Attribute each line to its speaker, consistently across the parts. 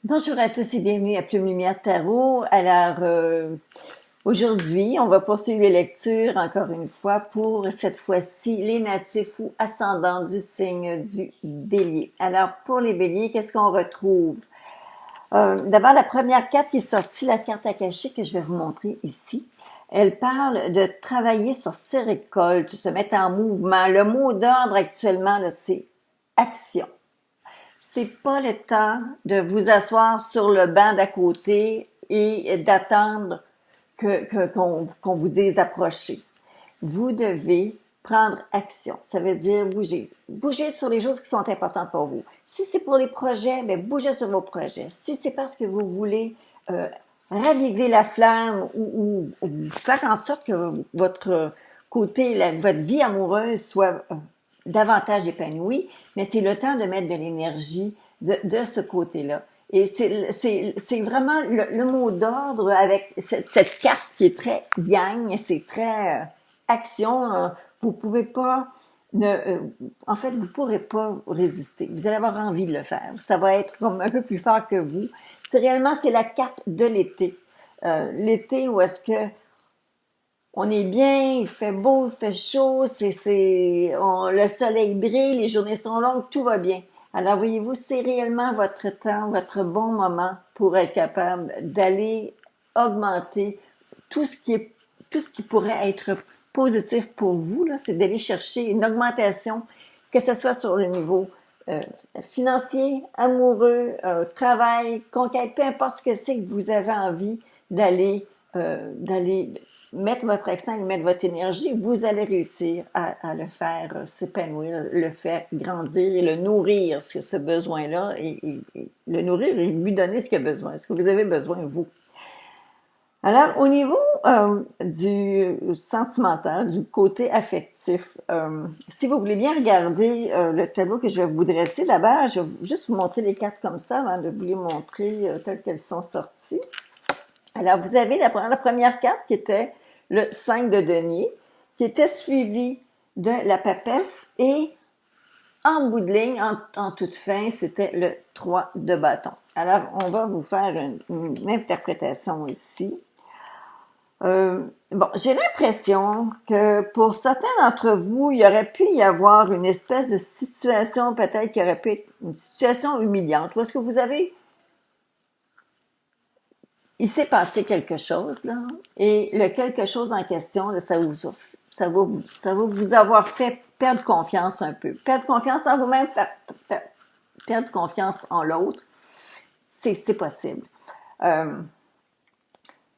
Speaker 1: Bonjour à tous et bienvenue à Plume Lumière Tarot. Aujourd'hui, on va poursuivre les lectures encore une fois pour cette fois-ci les natifs ou ascendants du signe du Bélier. Alors, pour les Béliers, qu'est-ce qu'on retrouve? D'abord, la première carte qui est sortie, la carte Akashique que je vais vous montrer ici. Elle parle de travailler sur ses récoltes, se mettre en mouvement. Le mot d'ordre actuellement, là, c'est action. C'est pas le temps de vous asseoir sur le banc d'à côté et d'attendre qu'on vous dise d'approcher. Vous devez prendre action. Ça veut dire bouger. Bouger sur les choses qui sont importantes pour vous. Si c'est pour les projets, bien, bougez sur vos projets. Si c'est parce que vous voulez raviver la flamme ou faire en sorte que votre côté, votre vie amoureuse soit davantage épanouie, mais c'est le temps de mettre de l'énergie de ce côté-là. Et c'est vraiment le mot d'ordre avec cette carte qui est très yang, c'est très action. Vous pouvez pas, en fait, vous pourrez pas résister. Vous allez avoir envie de le faire. Ça va être comme un peu plus fort que vous. C'est la carte de l'été. L'été où est-ce que on est bien, il fait beau, il fait chaud, le soleil brille, les journées sont longues, tout va bien. Alors, voyez-vous, c'est réellement votre temps, votre bon moment pour être capable d'aller augmenter tout ce qui pourrait être positif pour vous, là, c'est d'aller chercher une augmentation, que ce soit sur le niveau financier, amoureux, travail, conquête, peu importe ce que c'est que vous avez envie d'aller mettre votre accent et mettre votre énergie, vous allez réussir à le faire s'épanouir, le faire grandir et le nourrir, ce besoin-là, et le nourrir et lui donner ce qu'il a besoin, ce que vous avez besoin, vous. Alors, au niveau du sentimental, du côté affectif, si vous voulez bien regarder le tableau que je vais vous dresser, d'abord, je vais juste vous montrer les cartes comme ça avant de vous les montrer telles qu'elles sont sorties. Alors, vous avez la première carte qui était le 5 de denier, qui était suivi de la papesse et en bout de ligne, en toute fin, c'était le 3 de bâton. Alors, on va vous faire une interprétation ici. Bon, j'ai l'impression que pour certains d'entre vous, il y aurait pu y avoir une espèce de situation peut-être qui aurait pu être une situation humiliante. Où est-ce que vous avez il s'est passé quelque chose, là, et le quelque chose en question, là, ça va vous avoir fait perdre confiance un peu. Perdre confiance en vous-même, perdre confiance en l'autre, c'est possible. Il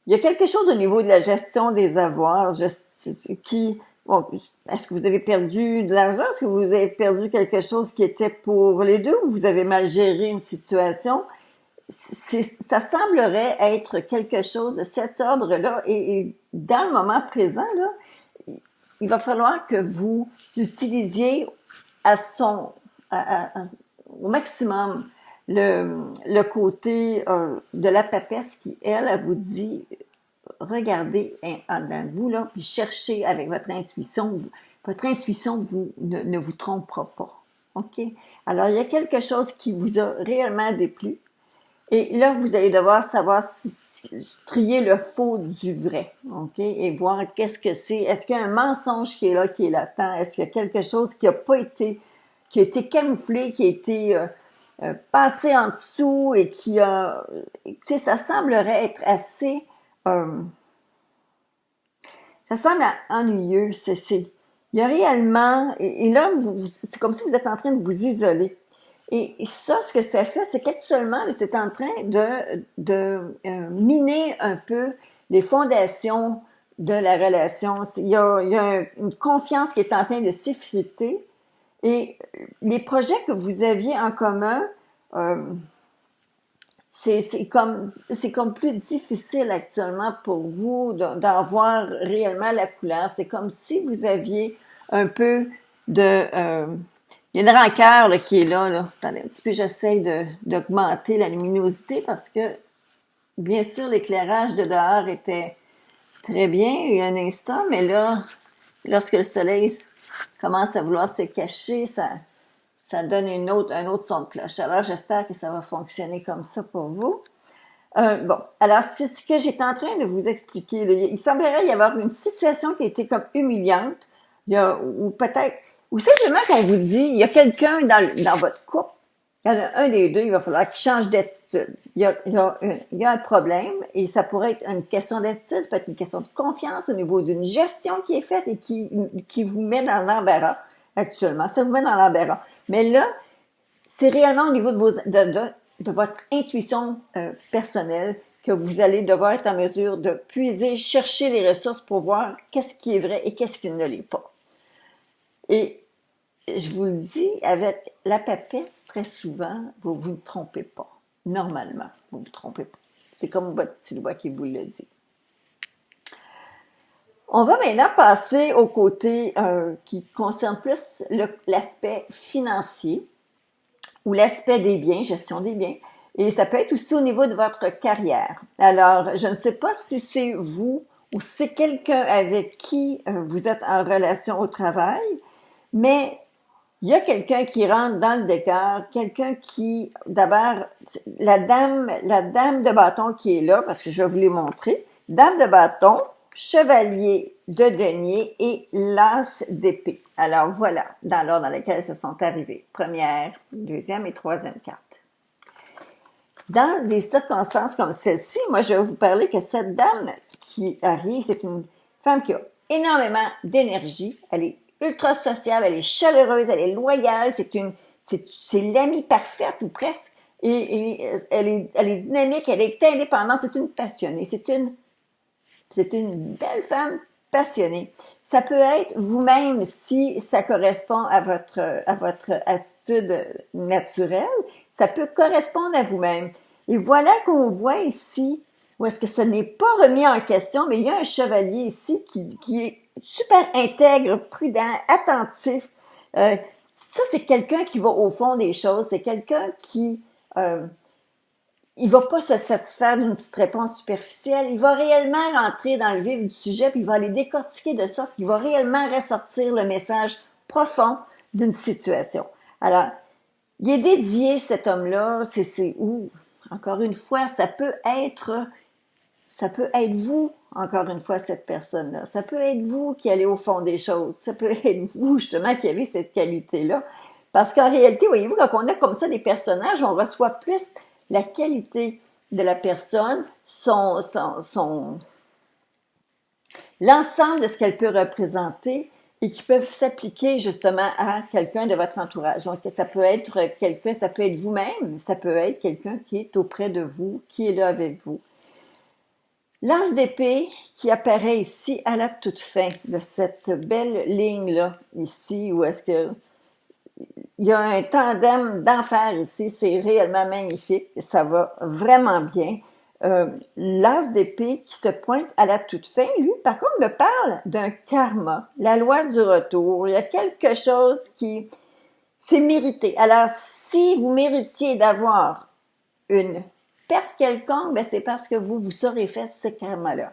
Speaker 1: y a quelque chose au niveau de la gestion des avoirs bon, est-ce que vous avez perdu de l'argent? Est-ce que vous avez perdu quelque chose qui était pour les deux ou vous avez mal géré une situation? Ça semblerait être quelque chose de cet ordre-là et dans le moment présent, là, il va falloir que vous utilisiez au maximum le côté de la papesse qui, elle vous dit regardez en dedans de vous, là, puis cherchez avec votre intuition. Votre intuition ne vous trompera pas. OK? Alors, il y a quelque chose qui vous a réellement déplu. Et là, vous allez devoir savoir trier le faux du vrai, OK? Et voir qu'est-ce que c'est. Est-ce qu'il y a un mensonge qui est là, qui est latent? Est-ce qu'il y a quelque chose qui a été camouflé, qui a été passé en dessous et qui a... Écoutez, ça semblerait être assez... ça semble ennuyeux. Il y a réellement... Et là, c'est comme si vous êtes en train de vous isoler. Et ça, ce que ça fait, c'est qu'actuellement, c'est en train de miner un peu les fondations de la relation. Il y a une confiance qui est en train de s'effriter. Et les projets que vous aviez en commun, c'est comme plus difficile actuellement pour vous d'en voir réellement la couleur. C'est comme si vous aviez un peu de... il y a une rancœur là, qui est là. Attendez un petit peu, j'essaie d'augmenter la luminosité parce que, bien sûr, l'éclairage de dehors était très bien il y a un instant, mais là, lorsque le soleil commence à vouloir se cacher, ça donne un autre son de cloche. Alors, j'espère que ça va fonctionner comme ça pour vous. Bon, alors, c'est ce que j'étais en train de vous expliquer. Là. Il semblerait y avoir une situation qui a été comme humiliante, ou peut-être, ou simplement qu'on vous dit, il y a quelqu'un dans votre couple, il y en a un des deux, il va falloir qu'il change d'attitude. Il y a un problème, et ça pourrait être une question d'attitude, ça peut être une question de confiance au niveau d'une gestion qui est faite et qui vous met dans l'embarras actuellement. Ça vous met dans l'embarras. Mais là, c'est réellement au niveau de votre intuition personnelle que vous allez devoir être en mesure de puiser, chercher les ressources pour voir qu'est-ce qui est vrai et qu'est-ce qui ne l'est pas. Et je vous le dis, avec la papesse, très souvent, vous ne trompez pas. Normalement, vous ne vous trompez pas. C'est comme votre petit doigt qui vous le dit. On va maintenant passer au côté qui concerne plus l'aspect financier ou l'aspect des biens, gestion des biens. Et ça peut être aussi au niveau de votre carrière. Alors, je ne sais pas si c'est vous ou si c'est quelqu'un avec qui vous êtes en relation au travail, mais il y a quelqu'un qui rentre dans le décor, quelqu'un qui, d'abord, la dame de bâton qui est là, parce que je vais vous les montrer. Dame de bâton, chevalier de denier et l'as d'épée. Alors voilà, dans l'ordre dans lequel se sont arrivés. Première, deuxième et troisième carte. Dans des circonstances comme celle-ci, moi je vais vous parler que cette dame qui arrive, c'est une femme qui a énormément d'énergie, elle est ultra sociable, elle est chaleureuse, elle est loyale, c'est l'amie parfaite ou presque, et elle est dynamique, elle est indépendante, c'est une passionnée, c'est une belle femme passionnée. Ça peut être vous-même si ça correspond à votre attitude naturelle. Ça peut correspondre à vous-même. Et voilà qu'on voit ici où est-ce que ce n'est pas remis en question, mais il y a un chevalier ici qui est super intègre, prudent, attentif. Ça, c'est quelqu'un qui va au fond des choses. C'est quelqu'un qui il va pas se satisfaire d'une petite réponse superficielle. Il va réellement rentrer dans le vif du sujet, puis il va aller décortiquer de sorte qu'il va réellement ressortir le message profond d'une situation. Alors, il est dédié, cet homme-là, c'est où, encore une fois, ça peut être vous, encore une fois, cette personne-là. Ça peut être vous qui allez au fond des choses. Ça peut être vous, justement, qui avez cette qualité-là. Parce qu'en réalité, voyez-vous, quand on a comme ça des personnages, on reçoit plus la qualité de la personne, l'ensemble de ce qu'elle peut représenter et qui peuvent s'appliquer justement à quelqu'un de votre entourage. Donc, ça peut être quelqu'un, ça peut être vous-même, ça peut être quelqu'un qui est auprès de vous, qui est là avec vous. L'anse d'épée qui apparaît ici à la toute fin de cette belle ligne-là, ici, où est-ce que il y a un tandem d'enfer ici, c'est réellement magnifique, ça va vraiment bien. L'as d'épée qui se pointe à la toute fin, lui, par contre, me parle d'un karma, la loi du retour. Il y a quelque chose qui, c'est mérité. Alors, si vous méritiez d'avoir une perte quelconque, ben c'est parce que vous aurez fait ce karma-là.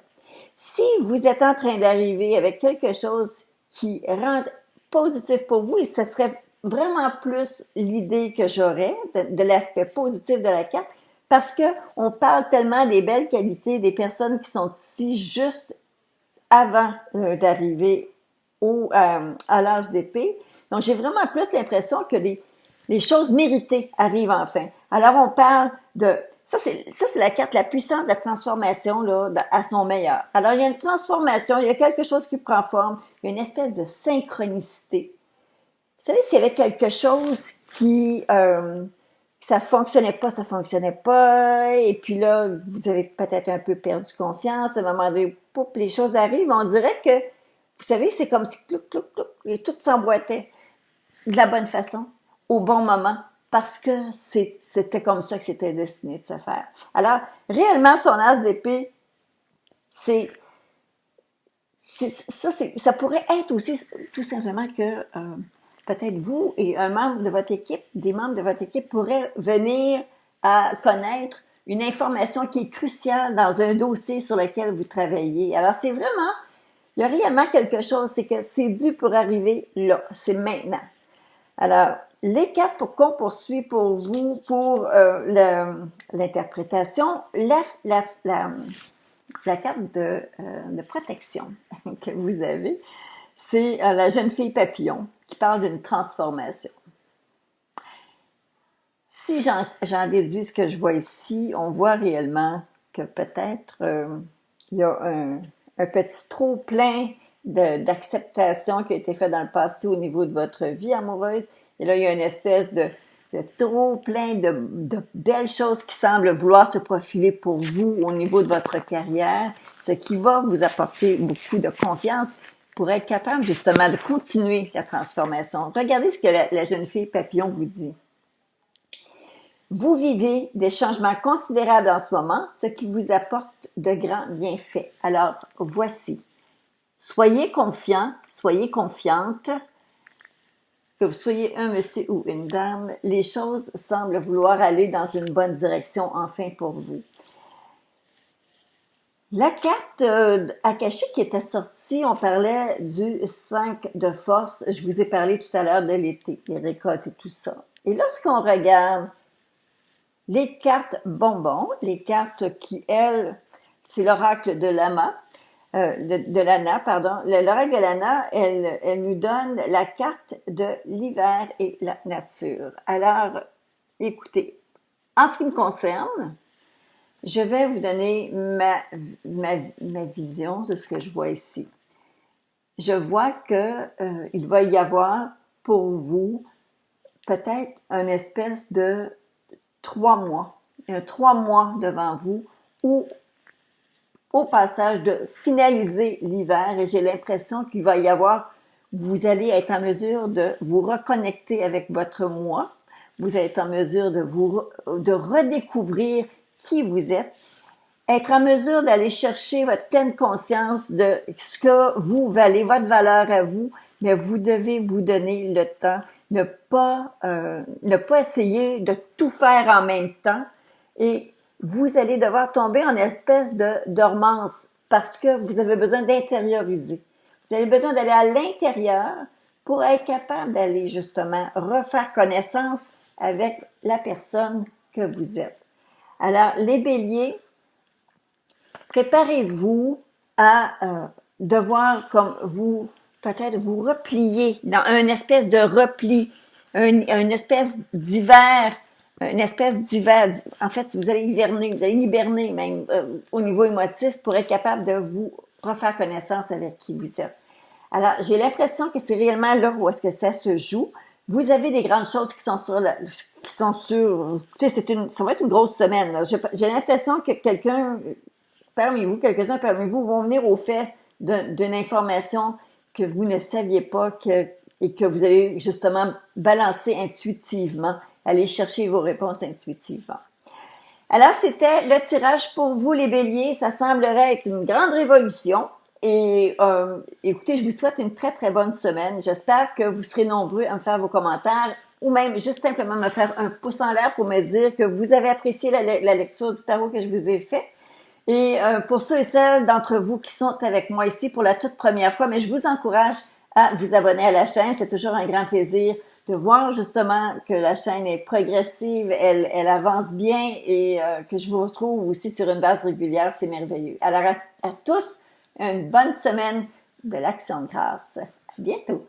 Speaker 1: Si vous êtes en train d'arriver avec quelque chose qui rend positif pour vous, et ce serait vraiment plus l'idée que j'aurais de l'aspect positif de la carte, parce que on parle tellement des belles qualités des personnes qui sont ici juste avant d'arriver à l'as d'épée. Donc, j'ai vraiment plus l'impression que les choses méritées arrivent enfin. Alors, on parle de... Ça, c'est la carte la puissante de la transformation là, à son meilleur. Alors, il y a une transformation, il y a quelque chose qui prend forme, il y a une espèce de synchronicité. Vous savez, s'il y avait quelque chose qui... ça fonctionnait pas, et puis là, vous avez peut-être un peu perdu confiance, à un moment donné, pouf, les choses arrivent, on dirait que, vous savez, c'est comme si clouc, clouc, clouc, et tout s'emboîtait de la bonne façon, au bon moment, parce que c'était comme ça que c'était destiné de se faire. Alors, réellement, son as d'épée, ça pourrait être aussi tout simplement que peut-être vous et un membre de votre équipe, des membres de votre équipe pourraient venir à connaître une information qui est cruciale dans un dossier sur lequel vous travaillez. Alors, c'est vraiment, il y a réellement quelque chose, c'est que c'est dû pour arriver là, c'est maintenant. Alors, les cartes qu'on poursuit pour vous, pour l'interprétation, la carte de protection que vous avez, c'est la jeune fille papillon qui parle d'une transformation. Si j'en déduis ce que je vois ici, on voit réellement que peut-être il y a un petit trop plein d'acceptation qui a été fait dans le passé au niveau de votre vie amoureuse. Et là, il y a une espèce de trop plein de belles choses qui semblent vouloir se profiler pour vous au niveau de votre carrière, ce qui va vous apporter beaucoup de confiance pour être capable justement de continuer la transformation. Regardez ce que la jeune fille papillon vous dit. Vous vivez des changements considérables en ce moment, ce qui vous apporte de grands bienfaits. Alors, voici. Soyez confiant, soyez confiante, que vous soyez un monsieur ou une dame, les choses semblent vouloir aller dans une bonne direction enfin pour vous. La carte akashique qui était sortie, on parlait du 5 de force. Je vous ai parlé tout à l'heure de l'été, les récoltes et tout ça. Et lorsqu'on regarde les cartes bonbons, les cartes qui, elles, c'est l'oracle de Lana, L'oracle de Lana, elle nous donne la carte de l'hiver et la nature. Alors, écoutez, en ce qui me concerne, je vais vous donner ma vision de ce que je vois ici. Je vois que il va y avoir pour vous peut-être une espèce de 3 mois, 3 mois devant vous où au passage de finaliser l'hiver et j'ai l'impression qu'il va y avoir, vous allez être en mesure de vous reconnecter avec votre moi, vous allez être en mesure de redécouvrir qui vous êtes, être en mesure d'aller chercher votre pleine conscience de ce que vous valez, votre valeur à vous, mais vous devez vous donner le temps, ne pas essayer de tout faire en même temps et vous allez devoir tomber en espèce de dormance parce que vous avez besoin d'intérioriser. Vous avez besoin d'aller à l'intérieur pour être capable d'aller justement refaire connaissance avec la personne que vous êtes. Alors, les béliers, préparez-vous à devoir comme vous, peut-être vous replier dans une espèce de repli, une espèce d'hiver. En fait, vous allez hiberner même au niveau émotif pour être capable de vous refaire connaissance avec qui vous êtes. Alors, j'ai l'impression que c'est réellement là où est-ce que ça se joue. Vous avez des grandes choses qui sont écoutez, ça va être une grosse semaine, là. J'ai l'impression que quelqu'un quelques-uns parmi vous vont venir au fait d'une information que vous ne saviez pas et que vous allez justement balancer intuitivement, aller chercher vos réponses intuitivement. Alors, c'était le tirage pour vous, les béliers. Ça semblerait être une grande révolution. Et écoutez, je vous souhaite une très, très bonne semaine. J'espère que vous serez nombreux à me faire vos commentaires ou même juste simplement me faire un pouce en l'air pour me dire que vous avez apprécié la lecture du tarot que je vous ai fait. Et pour ceux et celles d'entre vous qui sont avec moi ici pour la toute première fois, mais je vous encourage à vous abonner à la chaîne. C'est toujours un grand plaisir de voir justement que la chaîne est progressive, elle avance bien et que je vous retrouve aussi sur une base régulière. C'est merveilleux. Alors à tous, une bonne semaine de l'Action de grâce. À bientôt.